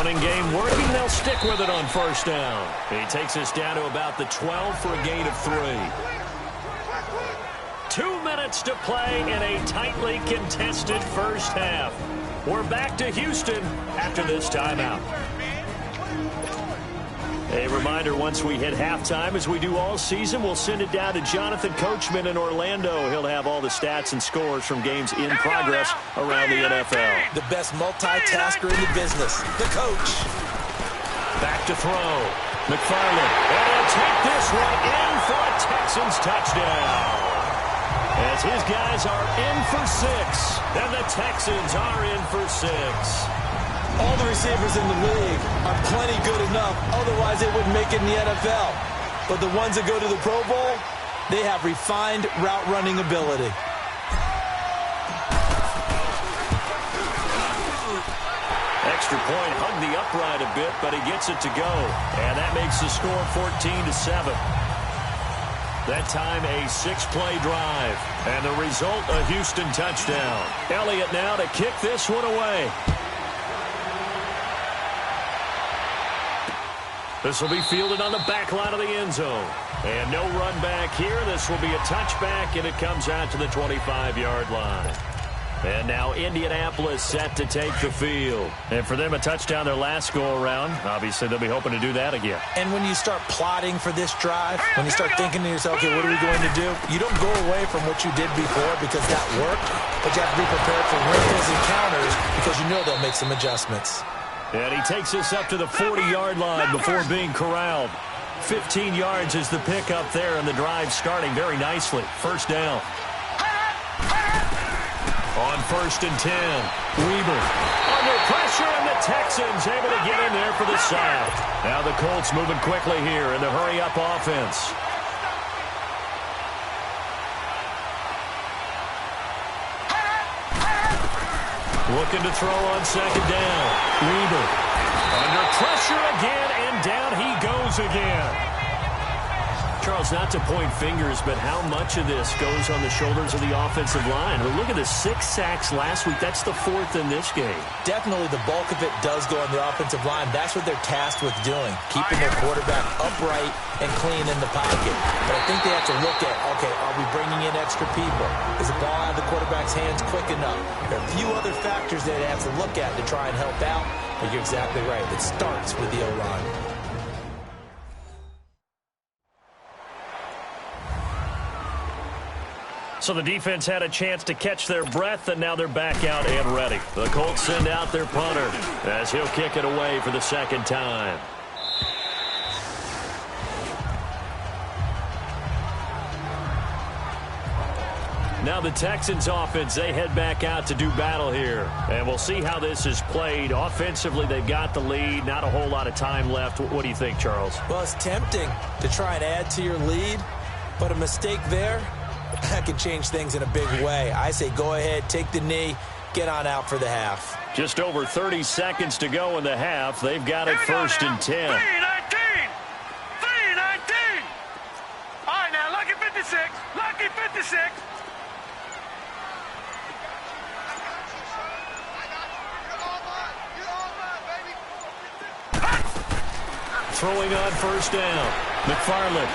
Running game working. They'll stick with it on first down. He takes us down to about the 12 for a gain of 3. 2 minutes to play in a tightly contested first half. We're back to Houston after this timeout. A reminder, once we hit halftime, as we do all season, we'll send it down to Jonathan Coachman in Orlando. He'll have all the stats and scores from games in progress around the NFL. The best multitasker in the business, the coach. Back to throw. McFarland. And he'll take this one in for a Texans touchdown. As his guys are in for 6, and the Texans are in for 6. All the receivers in the league are plenty good enough, otherwise they wouldn't make it in the NFL. But the ones that go to the Pro Bowl, they have refined route running ability. Extra point, hugged the upright a bit, but he gets it to go. And that makes the score 14-7. That time a 6-play drive. And the result, a Houston touchdown. Elliott now to kick this one away. This will be fielded on the back line of the end zone. And no run back here. This will be a touchback, and it comes out to the 25-yard line. And now Indianapolis set to take the field. And for them, a touchdown their last go-around. Obviously, they'll be hoping to do that again. And when you start plotting for this drive, when you start thinking to yourself, okay, what are we going to do? You don't go away from what you did before because that worked, but you have to be prepared for wrinkles and counters because you know they'll make some adjustments. And he takes us up to the 40-yard line before being corralled. 15 yards is the pickup there, and the drive starting very nicely. First down. On 1st and 10, Weber under pressure, and the Texans able to get in there for the sack. Now the Colts moving quickly here in the hurry-up offense. Looking to throw on 2nd down. Weber under pressure again, and down he goes again. Charles, not to point fingers, but how much of this goes on the shoulders of the offensive line? Well, look at the 6 sacks last week. That's the 4th in this game. Definitely the bulk of it does go on the offensive line. That's what they're tasked with doing, keeping their quarterback upright and clean in the pocket. But I think they have to look at, okay, are we bringing in extra people? Is the ball out of the quarterback's hands quick enough? There are a few other factors that they have to look at to try and help out, but you're exactly right. It starts with the O-line. So the defense had a chance to catch their breath, and now they're back out and ready. The Colts send out their punter as he'll kick it away for the 2nd time. Now the Texans offense, they head back out to do battle here. And we'll see how this is played. Offensively, they've got the lead. Not a whole lot of time left. What do you think, Charles? Well, it's tempting to try and add to your lead, but a mistake there, that can change things in a big way. I say go ahead, take the knee, get on out for the half. Just over 30 seconds to go in the half. They've got it 1st and 10. 3-19. All right, now, lucky 56. Lucky 56. Throwing on 1st down. McFarland.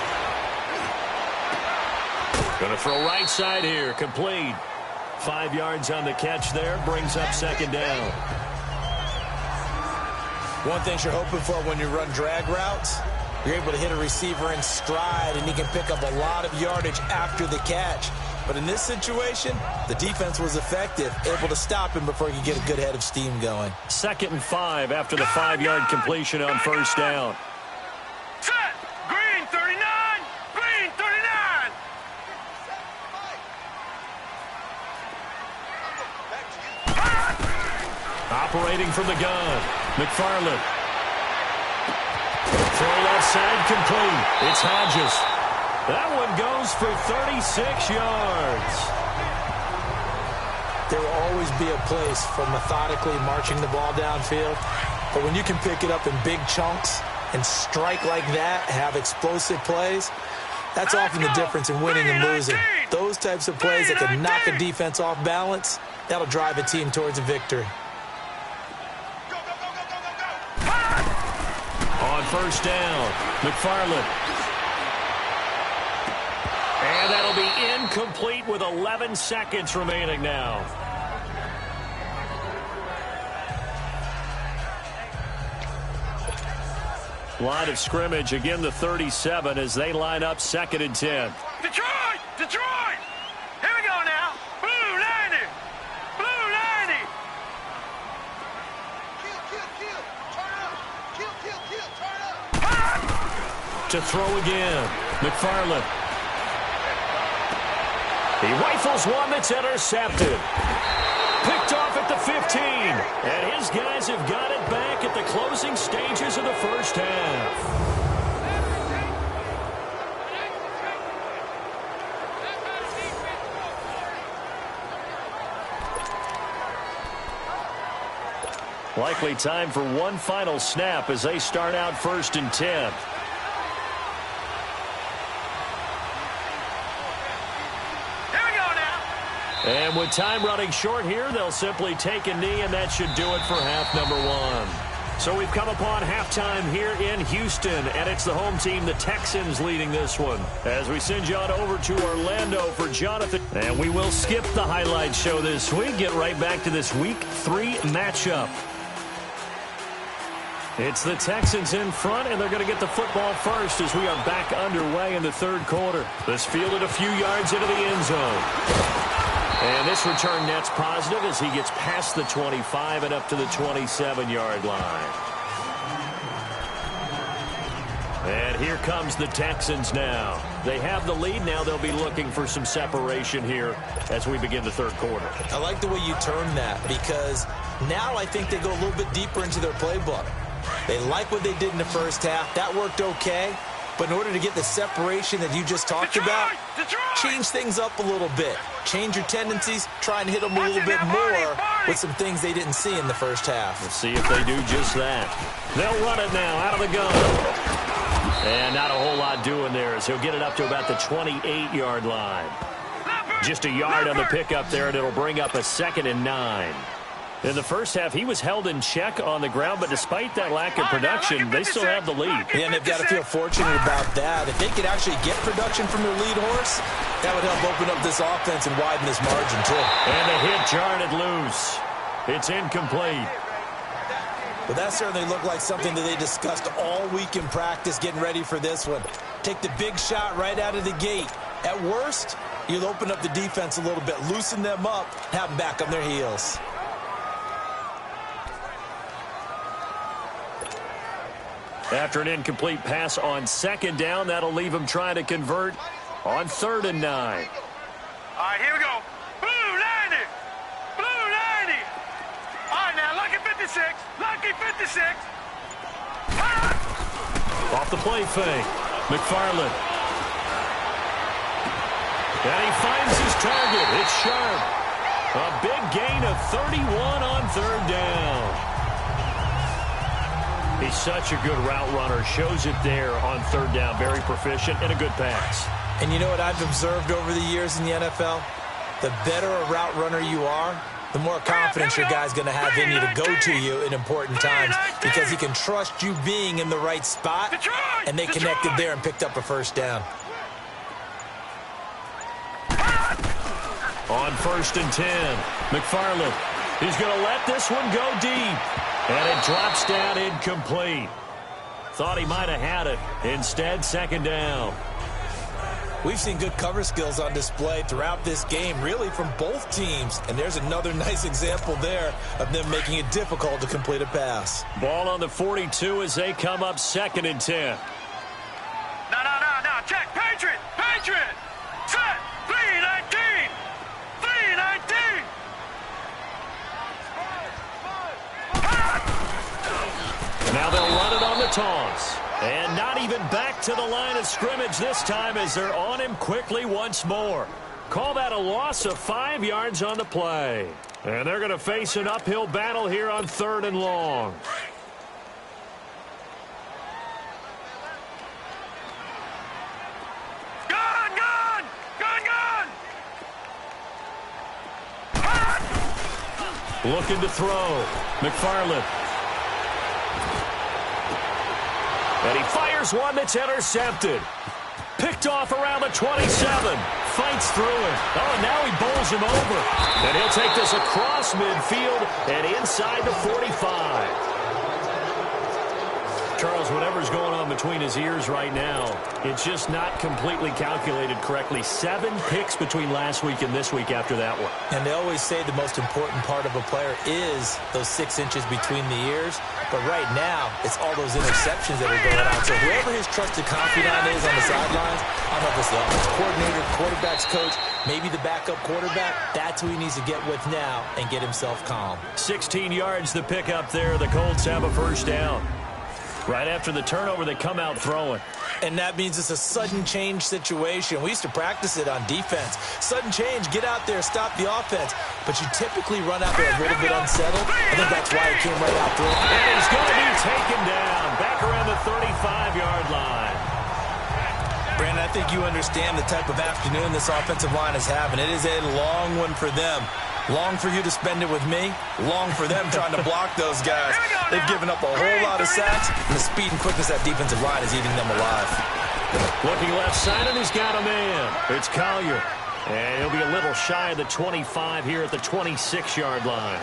Going to throw right side here. Complete. 5 yards on the catch there. Brings up 2nd down. One thing you're hoping for when you run drag routes, you're able to hit a receiver in stride, and he can pick up a lot of yardage after the catch. But in this situation, the defense was effective, able to stop him before he could get a good head of steam going. 2nd and 5 after the 5-yard completion on 1st down. Set. Green 39. Green 39. Operating from the gun. McFarland. Throw left side complete. It's Hodges. That one goes for 36 yards. There will always be a place for methodically marching the ball downfield. But when you can pick it up in big chunks and strike like that, have explosive plays, that's often the difference in winning and losing. Those types of plays that can knock a defense off balance, that'll drive a team towards a victory. first down. McFarland. And that'll be incomplete with 11 seconds remaining now. Line of scrimmage, again the 37 as they line up 2nd and 10. Detroit! Detroit! Here we go now. Blue 90! Blue 90! Kill. Turn up. Kill. Turn up. To throw again. McFarland. He rifles one that's intercepted. Picked off at the 15. And his guys have got it back at the closing stages of the first half. Likely time for one final snap as they start out 1st and 10. And with time running short here, they'll simply take a knee, and that should do it for half number 1. So we've come upon halftime here in Houston, and it's the home team, the Texans, leading this one. As we send you on over to Orlando for Jonathan. And we will skip the highlight show this week, get right back to this Week 3 matchup. It's the Texans in front, and they're going to get the football first as we are back underway in the 3rd quarter. This fielded a few yards into the end zone. And this return net's positive as he gets past the 25 and up to the 27-yard line. And here comes the Texans now. They have the lead. Now they'll be looking for some separation here as we begin the 3rd quarter. I like the way you term that because now I think they go a little bit deeper into their playbook. They like what they did in the first half. That worked okay. But in order to get the separation that you just talked about, change things up a little bit. Change your tendencies. Try and hit them a little bit more with some things they didn't see in the first half. We'll see if they do just that. They'll run it now out of the gun. And not a whole lot doing there as he'll get it up to about the 28-yard line. Just a yard on the pickup there, and it'll bring up a 2nd and 9. In the first half, he was held in check on the ground, but despite that lack of production, they still have the lead. Yeah, and they've got to feel fortunate about that. If they could actually get production from their lead horse, that would help open up this offense and widen this margin, too. And the hit jarred it loose. It's incomplete. But that certainly looked like something that they discussed all week in practice getting ready for this one. Take the big shot right out of the gate. At worst, you'll open up the defense a little bit, loosen them up, have them back on their heels. After an incomplete pass on 2nd down, that'll leave him trying to convert on 3rd and 9. All right, here we go. Blue 90. Blue 90. All right, now, lucky 56. Lucky 56. Off the play fake. McFarland. And he finds his target. It's sharp. A big gain of 31 on 3rd down. He's such a good route runner. Shows it there on 3rd down. Very proficient and a good pass. And you know what I've observed over the years in the NFL? The better a route runner you are, the more confidence your guy's going to have in you to go to you in important times because he can trust you being in the right spot, and they connected there and picked up a 1st down. On 1st and 10, McFarland. He's going to let this one go deep. And it drops down incomplete. Thought he might have had it. Instead, 2nd down. We've seen good cover skills on display throughout this game, really from both teams. And there's another nice example there of them making it difficult to complete a pass. Ball on the 42 as they come up 2nd and 10. No. Check. Patriot. Set. 319. 319. Now they'll run it on the toss. And not even back to the line of scrimmage this time as they're on him quickly once more. Call that a loss of 5 yards on the play. And they're going to face an uphill battle here on 3rd and long. Looking to throw. McFarland. And he fires one that's intercepted. Picked off around the 27. Fights through it. Oh, now he bowls him over. And he'll take this across midfield and inside the 45. Charles, whatever's going on between his ears right now, it's just not completely calculated correctly. 7 picks between last week and this week after that one. And they always say the most important part of a player is those 6 inches between the ears. But right now, it's all those interceptions that are going on. So whoever his trusted confidant is on the sidelines, I don't know if it's the offensive coordinator, quarterback's coach, maybe the backup quarterback, that's who he needs to get with now and get himself calm. 16 yards the pick up there. The Colts have a first down. Right after the turnover, they come out throwing. And that means it's a sudden change situation. We used to practice it on defense. Sudden change, get out there, stop the offense. But you typically run out there a little bit unsettled. I think that's why he came right out throwing. And he's going to be taken down back around the 35-yard line. Brandon, I think you understand the type of afternoon this offensive line is having. It is a long one for them. Long for you to spend it with me. Long for them trying to block those guys. They've given up a whole lot of sacks, and the speed and quickness of that defensive line is eating them alive. Looking left side, and he's got a man. It's Collier. And he'll be a little shy of the 25 here at the 26-yard line.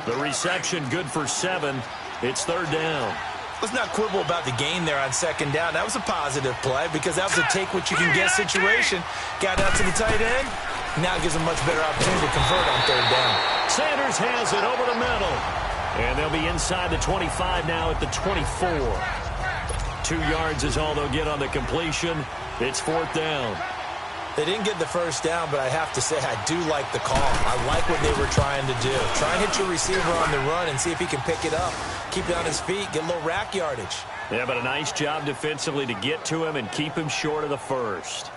The reception good for 7. It's third down. Let's not quibble about the gain there on second down. That was a positive play because that was a take-what-you-can-get situation. Got out to the tight end. Now it gives them much better opportunity to convert on third down. Sanders has it over the middle. And they'll be inside the 25 now at the 24. 2 yards is all they'll get on the completion. It's fourth down. They didn't get the first down, but I have to say I do like the call. I like what they were trying to do. Try and hit your receiver on the run and see if he can pick it up. Keep it on his feet, get a little rack yardage. Yeah, but a nice job defensively to get to him and keep him short of the first.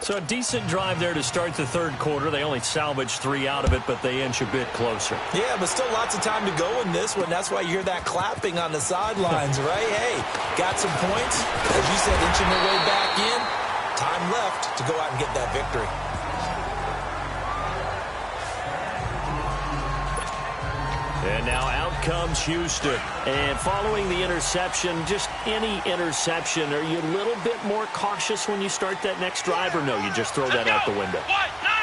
So a decent drive there to start the third quarter. They only salvaged 3 out of it, but they inch a bit closer. Yeah, but still lots of time to go in this one. That's why you hear that clapping on the sidelines, right? Hey, got some points. As you said, inching their way back in. Time left to go out and get that victory. And now out comes Houston. And following the interception, just any interception, are you a little bit more cautious when you start that next drive, or no, you just throw that out the window?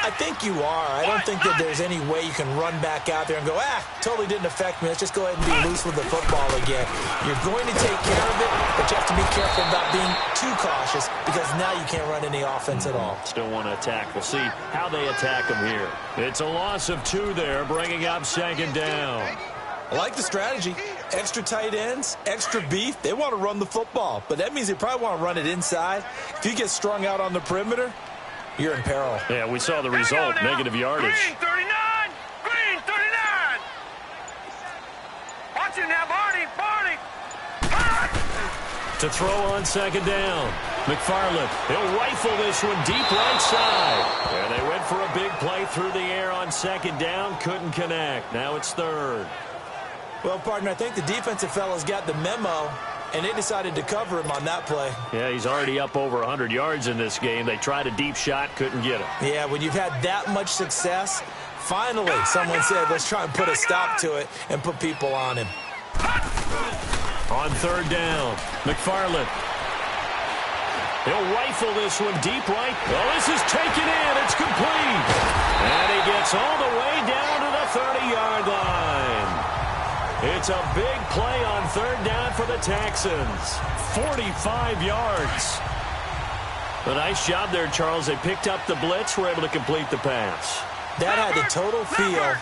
I think you are. I don't think that there's any way you can run back out there and go, totally didn't affect me. Let's just go ahead and be loose with the football again. You're going to take care of it, but you have to be careful about being too cautious because now you can't run any offense at all. Still want to attack. We'll see how they attack them here. It's a loss of 2 there, bringing up second down. I like the strategy. Extra tight ends, extra beef. They want to run the football, but that means they probably want to run it inside. If you get strung out on the perimeter, you're in peril. Yeah, we saw the result, negative yardage. Green 39! Green 39! Watch it now, Barney! To throw on second down. McFarland, he'll rifle this one deep right side. And they went for a big play through the air on second down. Couldn't connect. Now it's third. Well, partner, I think the defensive fellas got the memo, and they decided to cover him on that play. Yeah, he's already up over 100 yards in this game. They tried a deep shot, couldn't get him. Yeah, when you've had that much success, finally someone said, let's try and put a stop to it and put people on him. On third down, McFarland. He'll rifle this one deep right. Well, this is taken in. It's complete. And he gets all the way down to the 30-yard line. It's a big play on third down for the Texans. 45 yards. A nice job there, Charles. They picked up the blitz, were able to complete the pass. That had the total feel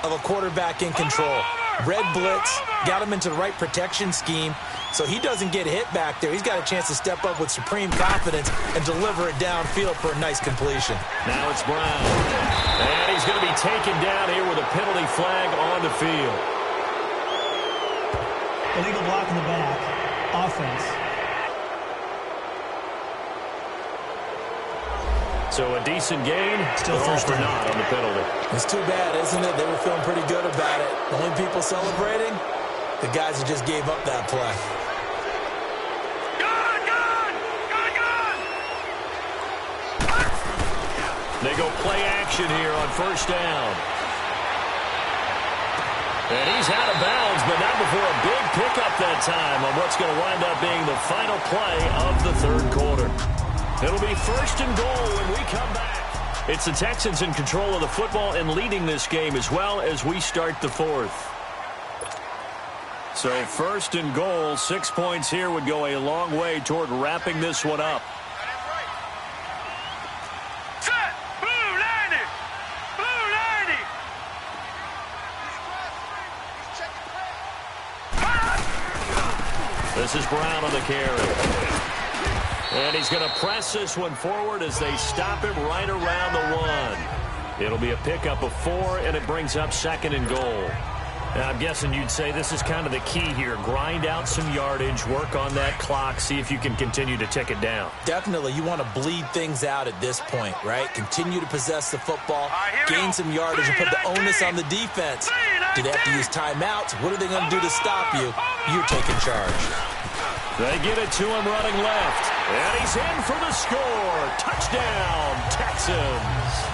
of a quarterback in control. Red blitz, got him into the right protection scheme, so he doesn't get hit back there. He's got a chance to step up with supreme confidence and deliver it downfield for a nice completion. Now it's Brown. And he's going to be taken down here with a penalty flag on the field. Illegal block in the back. Offense. So a decent gain, Still but first all for down. naught on the penalty. It's too bad, isn't it? They were feeling pretty good about it. The only people celebrating, the guys who just gave up that play. They go play action here on first down. And he's out of bounds, but not before a big pickup that time on what's going to wind up being the final play of the third quarter. It'll be 1st and goal when we come back. It's the Texans in control of the football and leading this game as well as we start the fourth. So 1st and goal, 6 points here would go a long way toward wrapping this one up. Set! Blue 90! Blue 90! This is Brown on the carry. And he's going to press this one forward as they stop him right around the 1. It'll be a pickup of 4, and it brings up 2nd and goal. Now, I'm guessing you'd say this is kind of the key here. Grind out some yardage, work on that clock, see if you can continue to tick it down. Definitely. You want to bleed things out at this point, right? Continue to possess the football, gain some yardage, and put the onus on the defense. Do they have to use timeouts? What are they going to do to stop you? You're taking charge. They get it to him running left. And he's in for the score. Touchdown, Texans.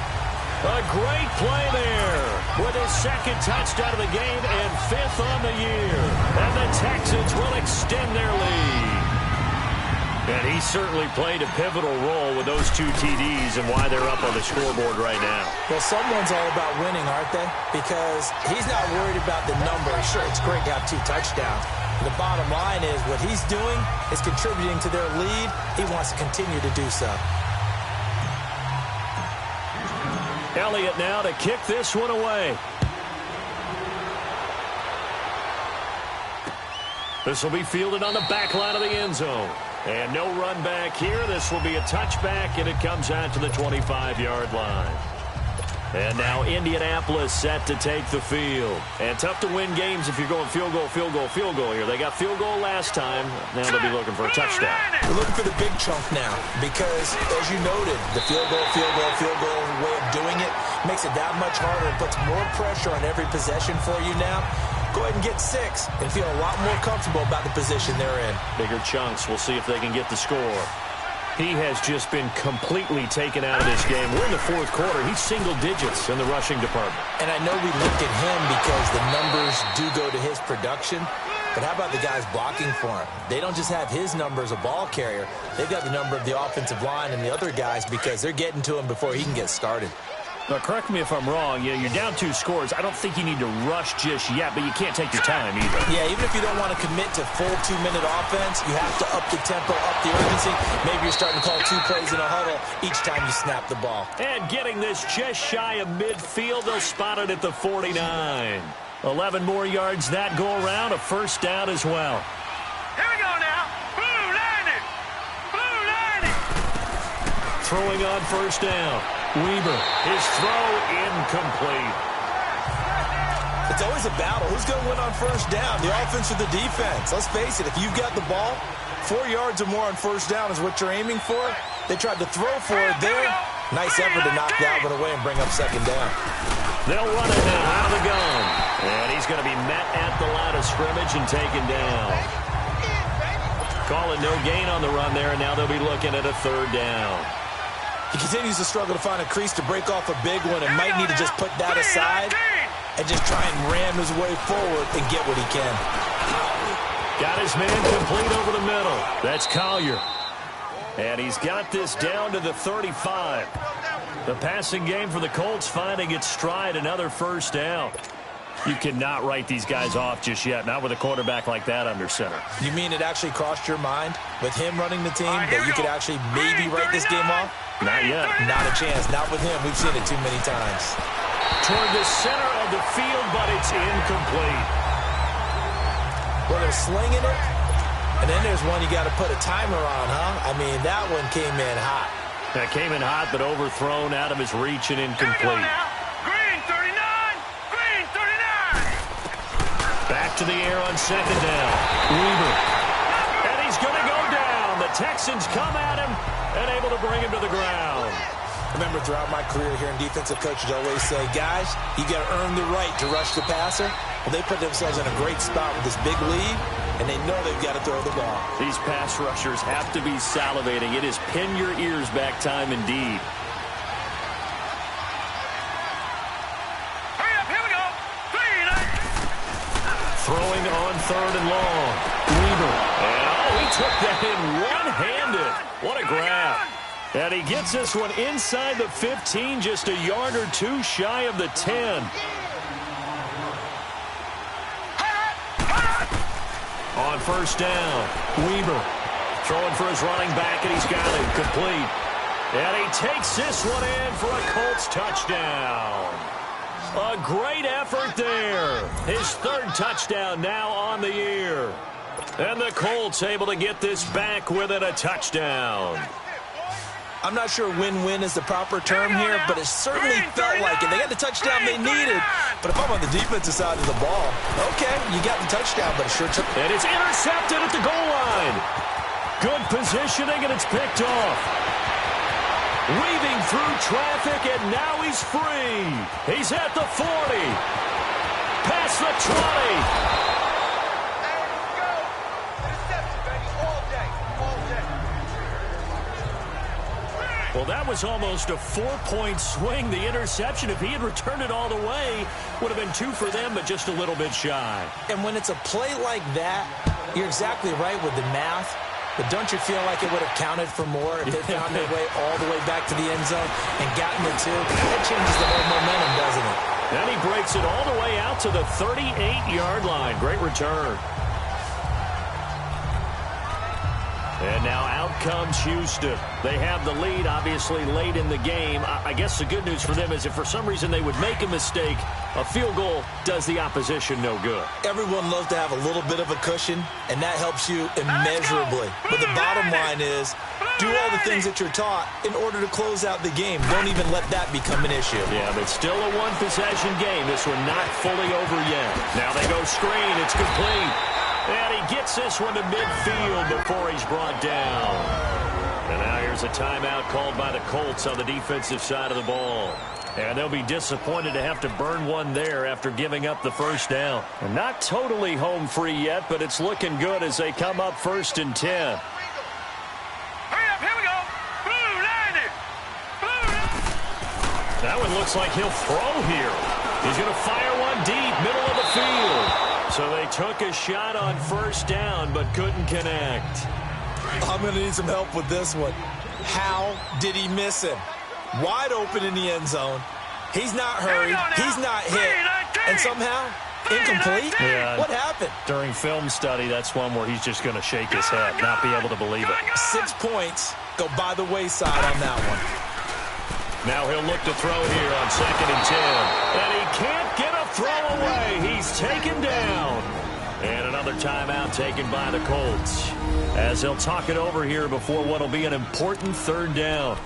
A great play there with his 2nd touchdown of the game and 5th on the year. And the Texans will extend their lead. And he certainly played a pivotal role with those 2 TDs and why they're up on the scoreboard right now. Well, someone's all about winning, aren't they? Because he's not worried about the numbers. Sure, it's great to have 2 touchdowns. The bottom line is what he's doing is contributing to their lead. He wants to continue to do so. Elliott now to kick this one away. This will be fielded on the back line of the end zone. And no run back here. This will be a touchback, and it comes out to the 25-yard line. And now Indianapolis set to take the field. And tough to win games if you're going field goal, field goal, field goal here. They got field goal last time. Now they'll be looking for a touchdown. We're looking for the big chunk now because, as you noted, the field goal way of doing it makes it that much harder and puts more pressure on every possession for you now. Go ahead and get 6 and feel a lot more comfortable about the position they're in. Bigger chunks. We'll see if they can get the score. He has just been completely taken out of this game. We're in the 4th quarter. He's single digits in the rushing department. And I know we look at him because the numbers do go to his production. But how about the guys blocking for him? They don't just have his number as a ball carrier. They've got the number of the offensive line and the other guys because they're getting to him before he can get started. Now, correct me if I'm wrong. You're down 2 scores. I don't think you need to rush just yet, but you can't take your time either. Yeah, even if you don't want to commit to full 2-minute offense, you have to up the tempo, up the urgency. Maybe you're starting to call 2 plays in a huddle each time you snap the ball. And getting this just shy of midfield, they'll spot it at the 49. 11 more yards that go around, a 1st down as well. Here we go now. Blue 90! Blue 90! Throwing on 1st down. Weber, his throw incomplete. It's always a battle. Who's going to win on 1st down, the offense or the defense? Let's face it, if you've got the ball, 4 yards or more on 1st down is what you're aiming for. They tried to throw for it there. Nice effort to knock that one away and bring up 2nd down. They'll run it now out of the gun. And he's going to be met at the line of scrimmage and taken down. Calling no gain on the run there, and now they'll be looking at a 3rd down. He continues to struggle to find a crease to break off a big one and might need to just put that aside and just try and ram his way forward and get what he can. Got his man complete over the middle. That's Collier. And he's got this down to the 35. The passing game for the Colts finding its stride, another 1st down. You cannot write these guys off just yet, not with a quarterback like that under center. You mean it actually crossed your mind with him running the team that you could actually maybe write this game off? Not yet. Not a chance. Not with him. We've seen it too many times. Toward the center of the field, but it's incomplete. Well, they're slinging it, and then there's one you got to put a timer on, huh? I mean, that one came in hot. That came in hot, but overthrown out of his reach and incomplete. Green 39! Green 39! Back to the air on 2nd down. Weber. And he's going to go down. The Texans come at him and able to bring him to the ground. Remember, throughout my career here in defensive coaches always say, guys, you got to earn the right to rush the passer. Well, they put themselves in a great spot with this big lead, and they know they've got to throw the ball. These pass rushers have to be salivating. It is pin your ears back time indeed. Hurry up, here we go. 3, 9. throwing on 3rd and long. Weaver. And, he took that in one-handed. What a grab. And he gets this one inside the 15, just a yard or two shy of the 10. On 1st down, Weaver throwing for his running back, and he's got it complete. And he takes this one in for a Colts touchdown. A great effort there. His 3rd touchdown now on the year. And the Colts able to get this back within a touchdown. I'm not sure win-win is the proper term here, but it certainly felt like it. They got the touchdown they needed. But if I'm on the defensive side of the ball, okay, you got the touchdown, but it sure took... And it's intercepted at the goal line. Good positioning, and it's picked off. Weaving through traffic, and now he's free. He's at the 40. Past the 20. Well, that was almost a 4-point swing. The interception, if he had returned it all the way, would have been 2 for them, but just a little bit shy. And when it's a play like that, you're exactly right with the math. But don't you feel like it would have counted for more if they found their way all the way back to the end zone and gotten the 2? That changes the whole momentum, doesn't it? Then he breaks it all the way out to the 38-yard line. Great return. And now out comes Houston. They have the lead, obviously, late in the game. I guess the good news for them is if for some reason they would make a mistake, a field goal does the opposition no good. Everyone loves to have a little bit of a cushion, and that helps you immeasurably. But the bottom line is, do all the things that you're taught in order to close out the game. Don't even let that become an issue. Yeah, but still a one-possession game. This one not fully over yet. Now they go screen. It's complete. And he gets this one to midfield before he's brought down. And now here's a timeout called by the Colts on the defensive side of the ball. And they'll be disappointed to have to burn one there after giving up the 1st down. And not totally home free yet, but it's looking good as they come up 1st and 10. Hurry up, here we go. Blue, land it. Blue. That one looks like he'll throw here. He's going to fire one deep, middle of the field. So they took a shot on 1st down, but couldn't connect. I'm going to need some help with this one. How did he miss him? Wide open in the end zone. He's not hurried. He's not hit. And somehow, incomplete? Yeah. What happened? During film study, that's one where he's just going to shake his head, not be able to believe it. 6 points go by the wayside on that one. Now he'll look to throw here on 2nd and 10. And he can't get a throw away. He's taken down. And another timeout taken by the Colts, as they'll talk it over here before what will be an important 3rd down.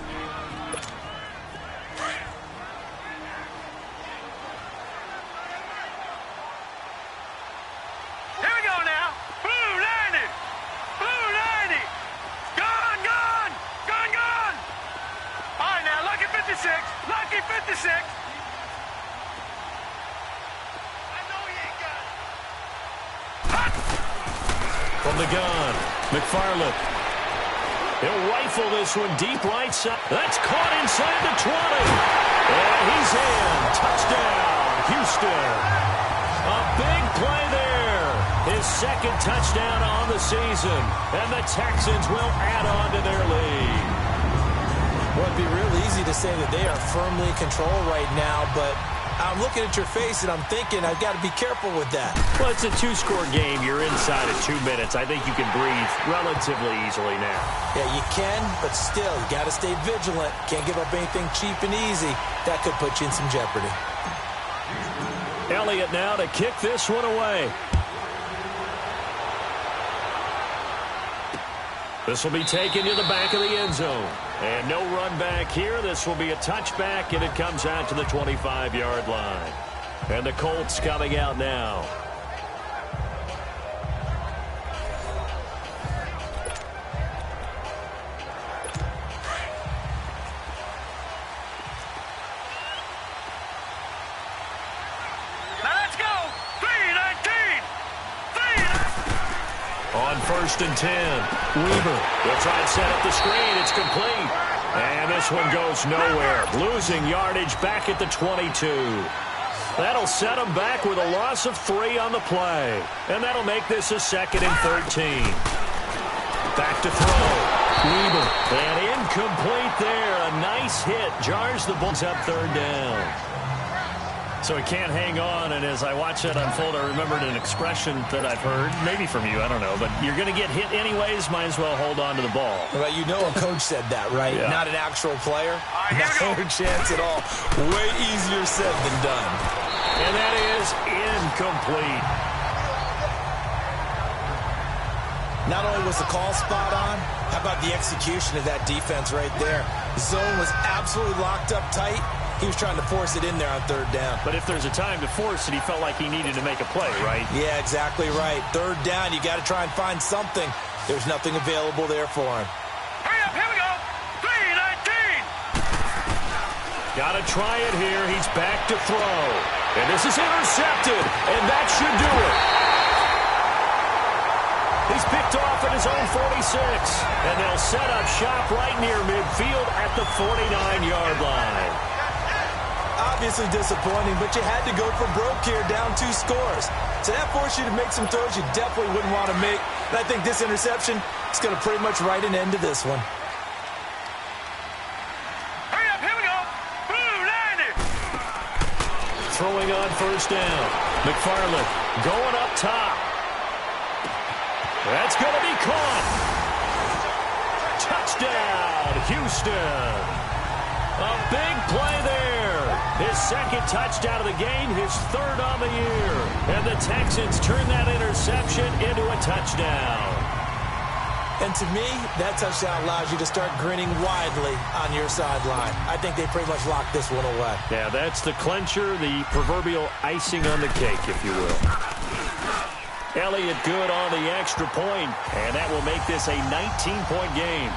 Here we go now. Blue, land it. Blue, land it. Gone, gone. Gone, gone. All right, now, lucky 56. Lucky 56. From the gun, McFarland. He'll rifle this one deep right side. That's caught inside the 20. And he's in. Touchdown, Houston. A big play there. His 2nd touchdown on the season. And the Texans will add on to their lead. Well, it'd be real easy to say that they are firmly in control right now, but I'm looking at your face and I'm thinking I've got to be careful with that. Well, it's a 2-score game. You're inside of 2 minutes. I think you can breathe relatively easily now. Yeah, you can, but still, you got to stay vigilant. Can't give up anything cheap and easy. That could put you in some jeopardy. Elliott now to kick this one away. This will be taken to the back of the end zone. And no run back here. This will be a touchback, and it comes out to the 25-yard line. And the Colts coming out now. Now let's go. 3-19. 3-19. On 1st and 10, Weaver will try and set up the screen. It's complete. And this one goes nowhere. Losing yardage back at the 22. That'll set him back with a loss of 3 on the play. And that'll make this a 2nd and 13. Back to throw. Weaver. And incomplete there. A nice hit. Jars the Bulls up 3rd down. So he can't hang on, and as I watch that unfold, I remembered an expression that I've heard, maybe from you, I don't know, but you're going to get hit anyways, might as well hold on to the ball. Well, you know a coach said that, right? Yeah. Not an actual player. No chance at all. Way easier said than done. And that is incomplete. Not only was the call spot on, how about the execution of that defense right there? The zone was absolutely locked up tight. He was trying to force it in there on 3rd down. But if there's a time to force it, he felt like he needed to make a play, right? Yeah, exactly right. 3rd down, you got to try and find something. There's nothing available there for him. Hurry up, here we go. 3-19. Got to try it here. He's back to throw. And this is intercepted. And that should do it. He's picked off at his own 46. And they'll set up shop right near midfield at the 49-yard line. Obviously disappointing, but you had to go for broke here, down 2 scores. So that forced you to make some throws you definitely wouldn't want to make. And I think this interception is going to pretty much write an end to this one. Hurry up, here we go. Blue 90. Throwing on 1st down. McFarland going up top. That's going to be caught. Touchdown, Houston. A big play there. His 2nd touchdown of the game, his 3rd on the year. And the Texans turn that interception into a touchdown. And to me, that touchdown allows you to start grinning widely on your sideline. I think they pretty much locked this one away. Yeah, that's the clincher, the proverbial icing on the cake, if you will. Elliott good on the extra point, and that will make this a 19-point game.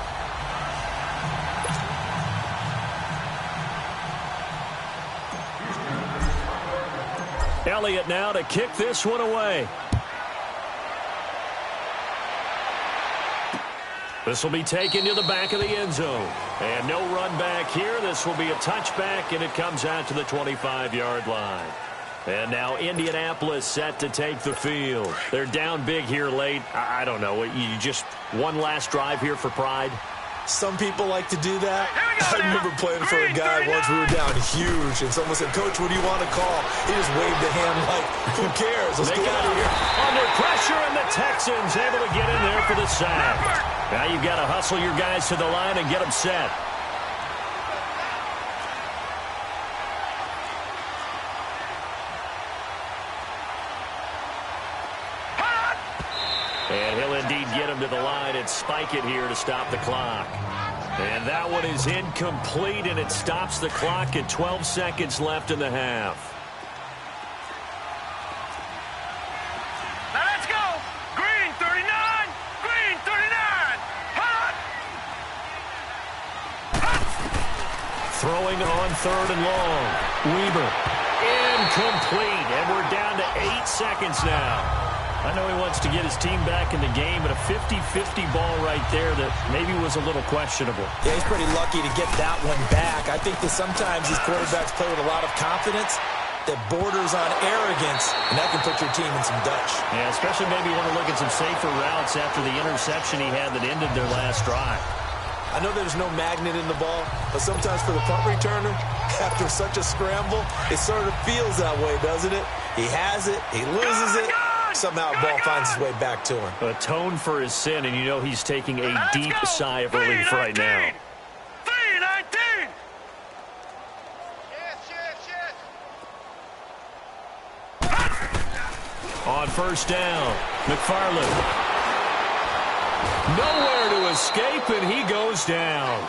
Elliott now to kick this one away. This will be taken to the back of the end zone. And no run back here. This will be a touchback, and it comes out to the 25-yard line. And now Indianapolis set to take the field. They're down big here late. I don't know. You just one last drive here for pride? Some people like to do that. I remember playing for a guy once. We were down huge, and someone said, "Coach, what do you want to call?" He just waved a hand like, who cares? Let's get out of here. Under pressure, and the Texans able to get in there for the sack. Now you've got to hustle your guys to the line and get them set. And he'll indeed get him to the line and spike it here to stop the clock. And that one is incomplete, and it stops the clock at 12 seconds left in the half. Now let's go. Green 39. Green 39. Hot. Throwing on 3rd and long. Weaver. Incomplete. And we're down to 8 seconds now. I know he wants to get his team back in the game, but a 50-50 ball right there that maybe was a little questionable. Yeah, he's pretty lucky to get that one back. I think that sometimes these quarterbacks play with a lot of confidence that borders on arrogance, and that can put your team in some Dutch. Yeah, especially maybe want to look at some safer routes after the interception he had that ended their last drive. I know there's no magnet in the ball, but sometimes for the punt returner, after such a scramble, it sort of feels that way, doesn't it? He has it, he loses it. Somehow the ball finds its way back to him. Atone for his sin, and you know he's taking a deep sigh of relief right now. 3-19. On 1st down, McFarland. Nowhere to escape, and he goes down.